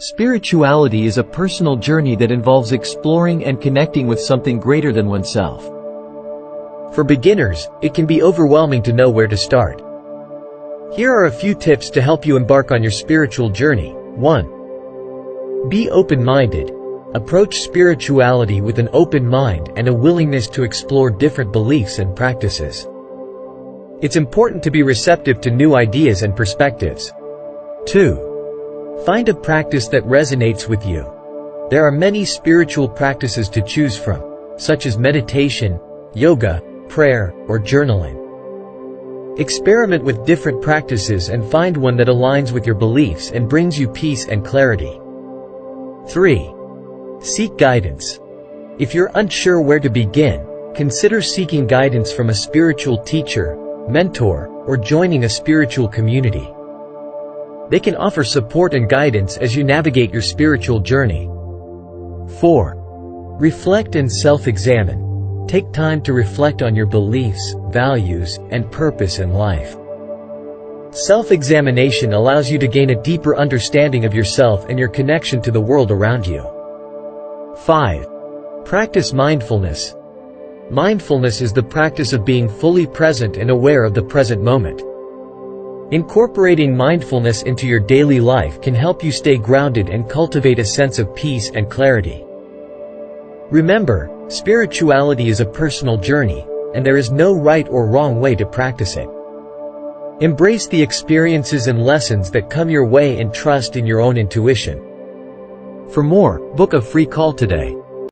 Spirituality is a personal journey that involves exploring and connecting with something greater than oneself. For beginners, it can be overwhelming to know where to start. Here are a few tips to help you embark on your spiritual journey. 1. Be open-minded. Approach spirituality with an open mind and a willingness to explore different beliefs and practices. It's important to be receptive to new ideas and perspectives. 2. Find a practice that resonates with you. There are many spiritual practices to choose from, such as meditation, yoga, prayer, or journaling. Experiment with different practices and find one that aligns with your beliefs and brings you peace and clarity. 3. Seek guidance. If you're unsure where to begin, consider seeking guidance from a spiritual teacher, mentor, or joining a spiritual community. They can offer support and guidance as you navigate your spiritual journey. 4. Reflect and self-examine. Take time to reflect on your beliefs, values, and purpose in life. Self-examination allows you to gain a deeper understanding of yourself and your connection to the world around you. 5. Practice mindfulness. Mindfulness is the practice of being fully present and aware of the present moment. Incorporating mindfulness into your daily life can help you stay grounded and cultivate a sense of peace and clarity. Remember, spirituality is a personal journey, and there is no right or wrong way to practice it. Embrace the experiences and lessons that come your way and trust in your own intuition. For more, book a free call today.